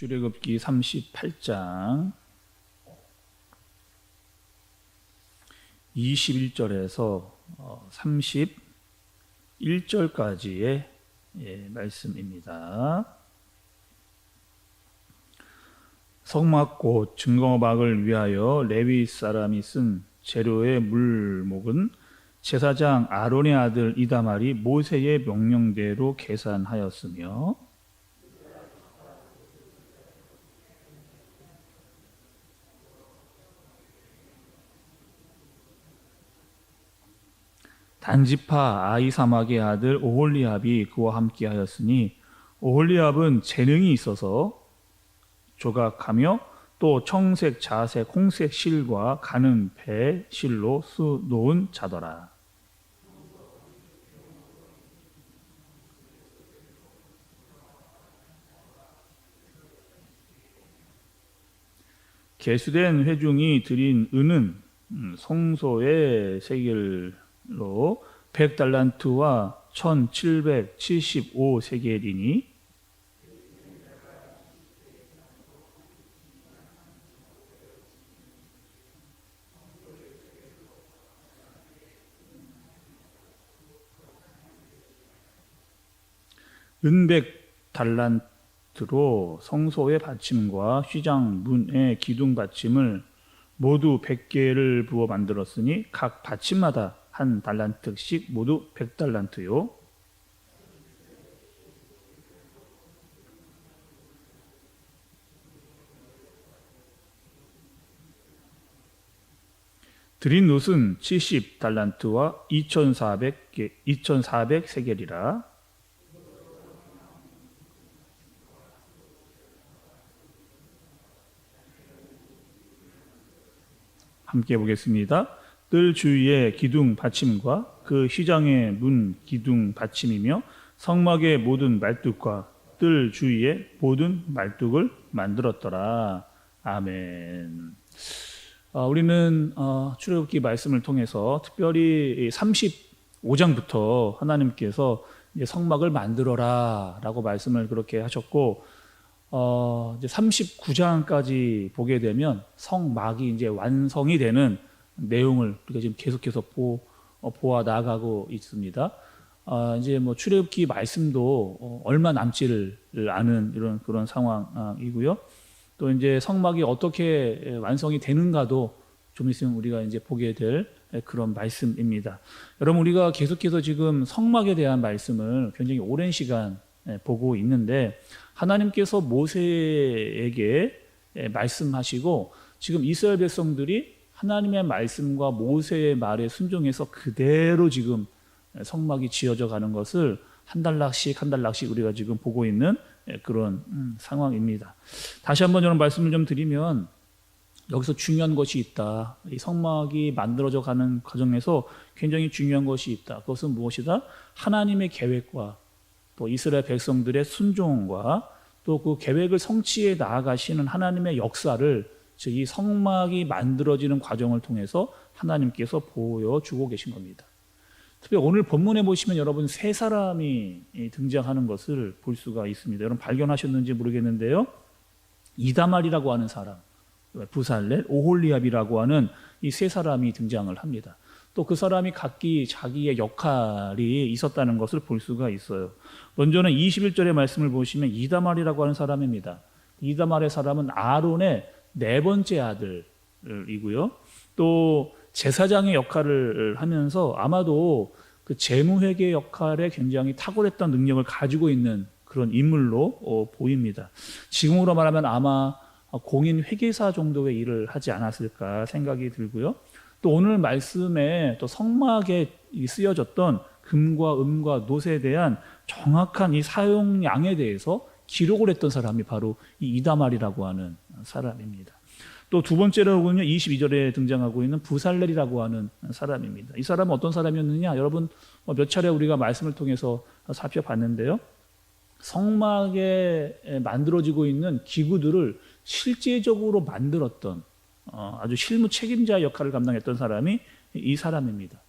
출애굽기 38장 21절에서 31절까지의 말씀입니다. 성막꽃 증거막을 위하여 레위 사람이 쓴 재료의 물목은 제사장 아론의 아들 이다말이 모세의 명령대로 계산하였으며 단지파 아히사막의 아들 오홀리압이 그와 함께하였으니 오홀리압은 재능이 있어서 조각하며 또 청색, 자색, 홍색 실과 가는 배 실로 수놓은 자더라. 계수된 회중이 드린 은은 성소의 세겔로 100달란트와 1775세겔이니 은 100달란트로 성소의 받침과 휘장 문의 기둥 받침을 모두 100개를 부어 만들었으니 각 받침마다 한 달란트씩 모두 100달란트요. 드린 놋은 70달란트와 2400세겔이라. 함께 보겠습니다. 뜰 주위의 기둥 받침과 그 휘장의 문 기둥 받침이며 성막의 모든 말뚝과 뜰 주위의 모든 말뚝을 만들었더라. 아멘. 우리는 출애굽기 말씀을 통해서 특별히 35장부터 하나님께서 이제 성막을 만들어라 라고 말씀을 그렇게 하셨고 이제 39장까지 보게 되면 성막이 이제 완성이 되는 내용을 우리가 지금 계속해서 보아 나가고 있습니다. 이제 뭐 출애굽기 말씀도 얼마 남지를 않은 이런 그런 상황이고요. 또 이제 성막이 어떻게 완성이 되는가도 좀 있으면 우리가 이제 보게 될 그런 말씀입니다. 여러분, 우리가 계속해서 지금 성막에 대한 말씀을 굉장히 오랜 시간 보고 있는데 하나님께서 모세에게 말씀하시고 지금 이스라엘 백성들이 하나님의 말씀과 모세의 말에 순종해서 그대로 지금 성막이 지어져 가는 것을 한 달락씩 우리가 지금 보고 있는 그런 상황입니다. 다시 한번 저는 말씀을 좀 드리면 여기서 중요한 것이 있다. 이 성막이 만들어져 가는 과정에서 굉장히 중요한 것이 있다. 그것은 무엇이다? 하나님의 계획과 또 이스라엘 백성들의 순종과 또 그 계획을 성취해 나아가시는 하나님의 역사를 즉 이 성막이 만들어지는 과정을 통해서 하나님께서 보여주고 계신 겁니다. 특히 오늘 본문에 보시면 여러분 세 사람이 등장하는 것을 볼 수가 있습니다. 여러분 발견하셨는지 모르겠는데요. 이다말이라고 하는 사람, 부살렐, 오홀리압이라고 하는 이 세 사람이 등장을 합니다. 또 그 사람이 각기 자기의 역할이 있었다는 것을 볼 수가 있어요. 먼저는 21절의 말씀을 보시면 이다말이라고 하는 사람입니다. 이다말의 사람은 아론의 네 번째 아들이고요. 또 제사장의 역할을 하면서 아마도 그 재무회계 역할에 굉장히 탁월했던 능력을 가지고 있는 그런 인물로 보입니다. 지금으로 말하면 아마 공인 회계사 정도의 일을 하지 않았을까 생각이 들고요. 또 오늘 말씀에 또 성막에 쓰여졌던 금과 은과 놋에 대한 정확한 이 사용량에 대해서 기록을 했던 사람이 바로 이 이다말이라고 하는 사람입니다. 또 두 번째로는요, 22절에 등장하고 있는 부살렐이라고 하는 사람입니다. 이 사람은 어떤 사람이었느냐? 여러분 몇 차례 우리가 말씀을 통해서 살펴봤는데요. 성막에 만들어지고 있는 기구들을 실제적으로 만들었던 아주 실무 책임자 역할을 감당했던 사람이 이 사람입니다.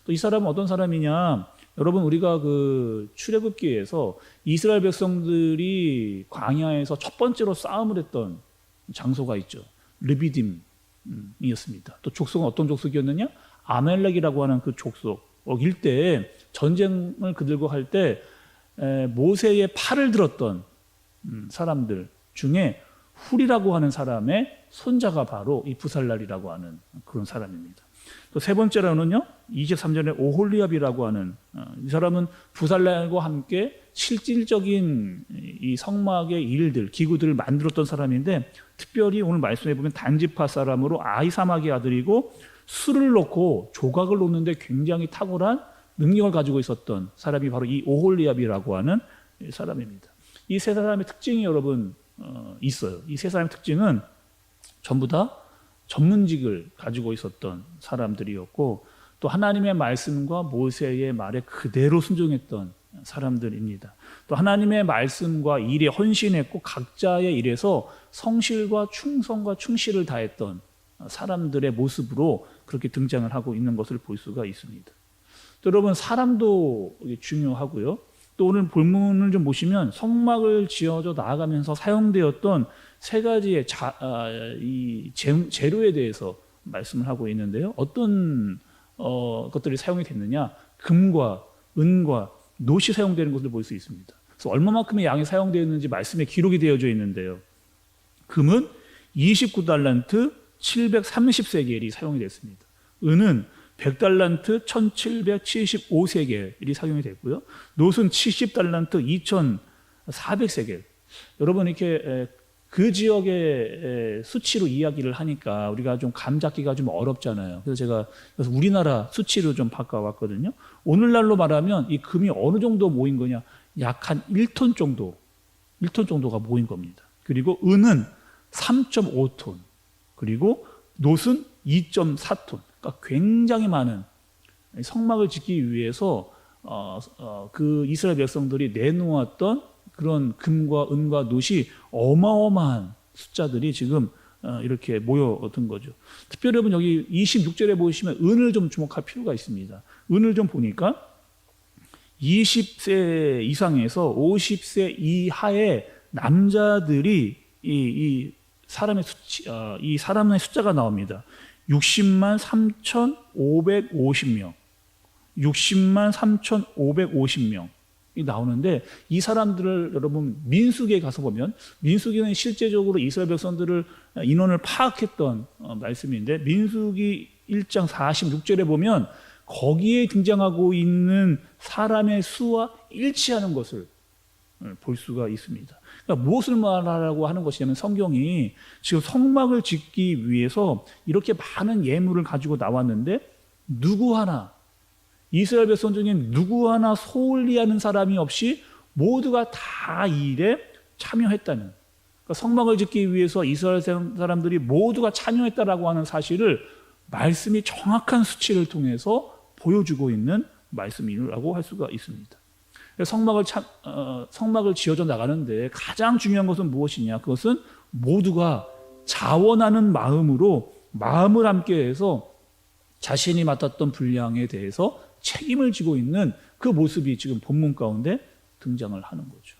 또 이 사람은 어떤 사람이냐? 여러분 우리가 그 출애굽기에서 이스라엘 백성들이 광야에서 첫 번째로 싸움을 했던 장소가 있죠. 르비딤이었습니다. 또 족속은 어떤 족속이었느냐? 아멜렉이라고 하는 그 족속일 때 전쟁을 그들과 할 때 모세의 팔을 들었던 사람들 중에 훌이라고 하는 사람의 손자가 바로 이 부살랄이라고 하는 그런 사람입니다. 또 세 번째로는요, 23절에 오홀리압이라고 하는 이 사람은 부살랄과 함께 실질적인 이 성막의 일들, 기구들을 만들었던 사람인데, 특별히 오늘 말씀해 보면 단지파 사람으로 아히사막의 아들이고 술을 넣고 조각을 놓는데 굉장히 탁월한 능력을 가지고 있었던 사람이 바로 이 오홀리압이라고 하는 사람입니다. 이 세 사람의 특징이 여러분 있어요. 이 세 사람의 특징은 전부 다 전문직을 가지고 있었던 사람들이었고, 또 하나님의 말씀과 모세의 말에 그대로 순종했던 사람들입니다. 또 하나님의 말씀과 일에 헌신했고 각자의 일에서 성실과 충성과 충실을 다했던 사람들의 모습으로 그렇게 등장을 하고 있는 것을 볼 수가 있습니다. 또 여러분, 사람도 중요하고요. 또 오늘 본문을 좀 보시면 성막을 지어져 나아가면서 사용되었던 세 가지의 이 재료에 대해서 말씀을 하고 있는데요. 어떤 것들이 사용이 됐느냐? 금과 은과 놋이 사용되는 것을 볼 수 있습니다. 그래서 얼마만큼의 양이 사용되었는지 말씀에 기록이 되어져 있는데요. 금은 29달란트 730세겔이 사용이 됐습니다. 은은 100달란트 1775세겔이 사용이 됐고요. 놋은 70달란트 2400세겔. 여러분, 이렇게 그 지역의 수치로 이야기를 하니까 우리가 좀 감 잡기가 좀 어렵잖아요. 그래서 우리나라 수치로 좀 바꿔왔거든요. 오늘날로 말하면 이 금이 어느 정도 모인 거냐? 약 한 1톤 정도가 모인 겁니다. 그리고 은은 3.5톤, 그리고 놋은 2.4톤. 그러니까 굉장히 많은 성막을 짓기 위해서 그 이스라엘 백성들이 내놓았던 그런 금과 은과 놋이 어마어마한 숫자들이 지금 이렇게 모여든 거죠. 특별히 여러분 여기 26절에 보시면 은을 좀 주목할 필요가 있습니다. 은을 좀 보니까 20세 이상에서 50세 이하의 남자들이 이 사람의 숫자가 나옵니다. 60만 3,550명. 60만 3,550명이 나오는데, 이 사람들을 여러분 민수기에 가서 보면, 민수기는 실제적으로 이스라엘 백성들을 인원을 파악했던 말씀인데, 민수기 1장 46절에 보면 거기에 등장하고 있는 사람의 수와 일치하는 것을 볼 수가 있습니다. 그러니까 무엇을 말하라고 하는 것이냐면, 성경이 지금 성막을 짓기 위해서 이렇게 많은 예물을 가지고 나왔는데 누구 하나, 이스라엘 백성 중에 누구 하나 소홀히 하는 사람이 없이 모두가 다 이 일에 참여했다는, 그러니까 성막을 짓기 위해서 이스라엘 사람들이 모두가 참여했다라고 하는 사실을 말씀이 정확한 수치를 통해서 보여주고 있는 말씀이라고 할 수가 있습니다. 성막을 지어져 나가는데 가장 중요한 것은 무엇이냐? 그것은 모두가 자원하는 마음으로 마음을 함께해서 자신이 맡았던 분량에 대해서 책임을 지고 있는 그 모습이 지금 본문 가운데 등장을 하는 거죠.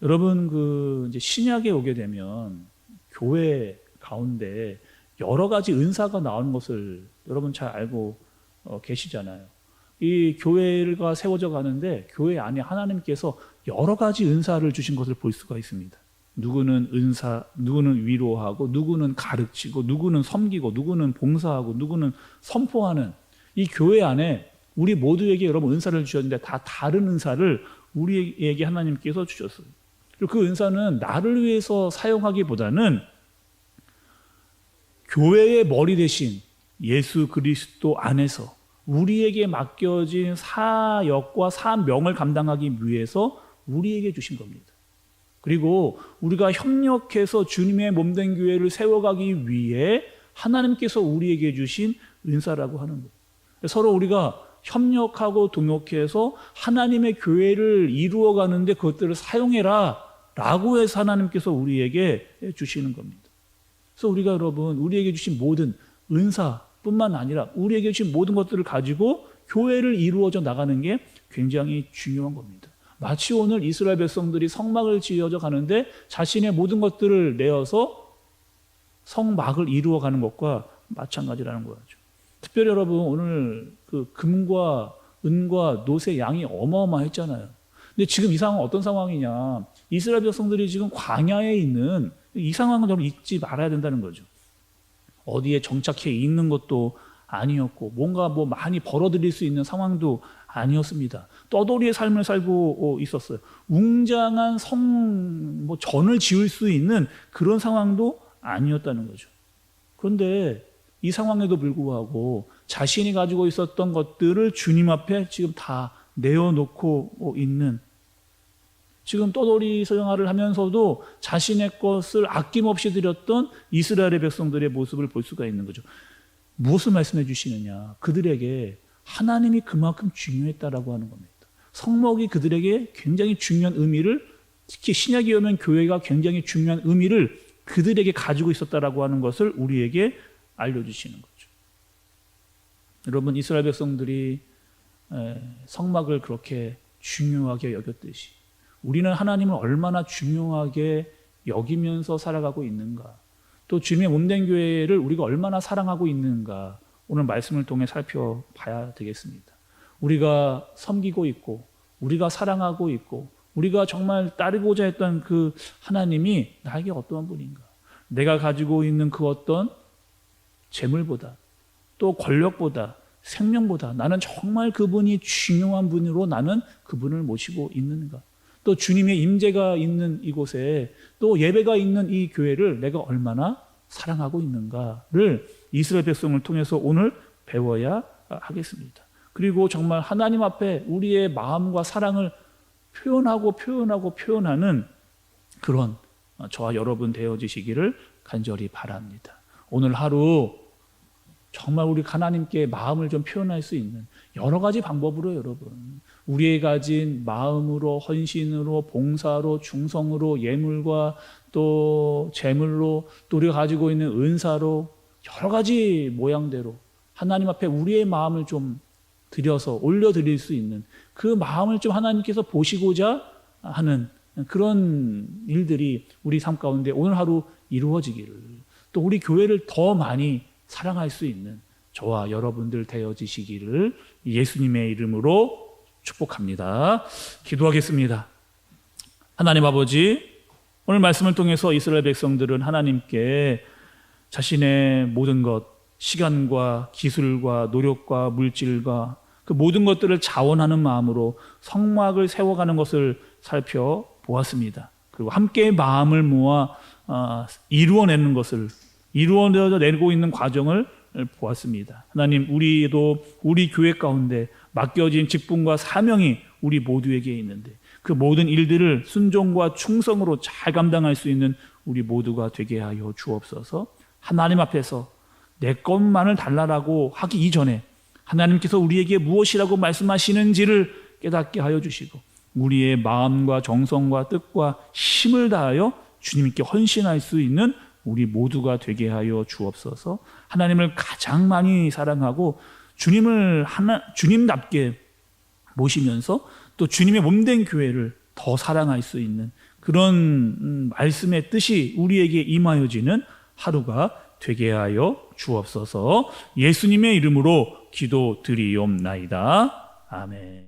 여러분, 이제 신약에 오게 되면 교회 가운데 여러 가지 은사가 나오는 것을 여러분 잘 알고 계시잖아요. 이 교회가 세워져 가는데 교회 안에 하나님께서 여러 가지 은사를 주신 것을 볼 수가 있습니다. 누구는 은사, 누구는 위로하고, 누구는 가르치고, 누구는 섬기고, 누구는 봉사하고, 누구는 선포하는, 이 교회 안에 우리 모두에게 여러분 은사를 주셨는데 다 다른 은사를 우리에게 하나님께서 주셨어요. 그리고 그 은사는 나를 위해서 사용하기보다는 교회의 머리 대신 예수 그리스도 안에서 우리에게 맡겨진 사역과 사명을 감당하기 위해서 우리에게 주신 겁니다. 그리고 우리가 협력해서 주님의 몸된 교회를 세워가기 위해 하나님께서 우리에게 주신 은사라고 하는 거예요. 서로 우리가 협력하고 동역해서 하나님의 교회를 이루어가는데 그것들을 사용해라 라고 해서 하나님께서 우리에게 주시는 겁니다. 그래서 우리가 여러분 우리에게 주신 모든 은사뿐만 아니라 우리에게 주신 모든 것들을 가지고 교회를 이루어져 나가는 게 굉장히 중요한 겁니다. 마치 오늘 이스라엘 백성들이 성막을 지어져 가는데 자신의 모든 것들을 내어서 성막을 이루어가는 것과 마찬가지라는 거죠. 특별히 여러분, 오늘 그 금과 은과 노새 양이 어마어마했잖아요. 근데 지금 이 상황은 어떤 상황이냐? 이스라엘 백성들이 지금 광야에 있는 이 상황을 여러분 잊지 말아야 된다는 거죠. 어디에 정착해 있는 것도 아니었고 뭔가 뭐 많이 벌어들일 수 있는 상황도 아니었습니다. 떠돌이의 삶을 살고 있었어요. 웅장한 뭐 전을 지을 수 있는 그런 상황도 아니었다는 거죠. 그런데 이 상황에도 불구하고 자신이 가지고 있었던 것들을 주님 앞에 지금 다 내어놓고 있는, 지금 떠돌이 생활을 하면서도 자신의 것을 아낌없이 드렸던 이스라엘의 백성들의 모습을 볼 수가 있는 거죠. 무엇을 말씀해 주시느냐? 그들에게 하나님이 그만큼 중요했다라고 하는 겁니다. 성막이 그들에게 굉장히 중요한 의미를, 특히 신약에 오면 교회가 굉장히 중요한 의미를 그들에게 가지고 있었다라고 하는 것을 우리에게 알려주시는 거죠. 여러분, 이스라엘 백성들이 성막을 그렇게 중요하게 여겼듯이 우리는 하나님을 얼마나 중요하게 여기면서 살아가고 있는가, 또 주님의 몸된 교회를 우리가 얼마나 사랑하고 있는가, 오늘 말씀을 통해 살펴봐야 되겠습니다. 우리가 섬기고 있고 우리가 사랑하고 있고 우리가 정말 따르고자 했던 그 하나님이 나에게 어떠한 분인가, 내가 가지고 있는 그 어떤 재물보다 또 권력보다 생명보다 나는 정말 그분이 중요한 분으로 나는 그분을 모시고 있는가, 또 주님의 임재가 있는 이곳에 또 예배가 있는 이 교회를 내가 얼마나 사랑하고 있는가를 이스라엘 백성을 통해서 오늘 배워야 하겠습니다. 그리고 정말 하나님 앞에 우리의 마음과 사랑을 표현하는 그런 저와 여러분 되어지시기를 간절히 바랍니다. 오늘 하루 정말 우리 하나님께 마음을 좀 표현할 수 있는 여러 가지 방법으로 여러분, 우리의 가진 마음으로, 헌신으로, 봉사로, 중성으로, 예물과 또 재물로, 또 우리가 가지고 있는 은사로 여러 가지 모양대로 하나님 앞에 우리의 마음을 좀 드려서 올려드릴 수 있는 그 마음을 좀 하나님께서 보시고자 하는 그런 일들이 우리 삶 가운데 오늘 하루 이루어지기를, 또 우리 교회를 더 많이 사랑할 수 있는 저와 여러분들 되어지시기를 예수님의 이름으로 축복합니다. 기도하겠습니다. 하나님 아버지, 오늘 말씀을 통해서 이스라엘 백성들은 하나님께 자신의 모든 것, 시간과 기술과 노력과 물질과 그 모든 것들을 자원하는 마음으로 성막을 세워가는 것을 살펴보았습니다. 그리고 함께 마음을 모아 이루어내는 것을, 이루어내고 있는 과정을 보았습니다. 하나님, 우리도 우리 교회 가운데 맡겨진 직분과 사명이 우리 모두에게 있는데 그 모든 일들을 순종과 충성으로 잘 감당할 수 있는 우리 모두가 되게 하여 주옵소서. 하나님 앞에서 내 것만을 달라라고 하기 이전에 하나님께서 우리에게 무엇이라고 말씀하시는지를 깨닫게 하여 주시고 우리의 마음과 정성과 뜻과 힘을 다하여 주님께 헌신할 수 있는 우리 모두가 되게 하여 주옵소서. 하나님을 가장 많이 사랑하고 주님답게 모시면서 또 주님의 몸된 교회를 더 사랑할 수 있는 그런 말씀의 뜻이 우리에게 임하여지는 하루가 되게 하여 주옵소서. 예수님의 이름으로 기도드리옵나이다. 아멘.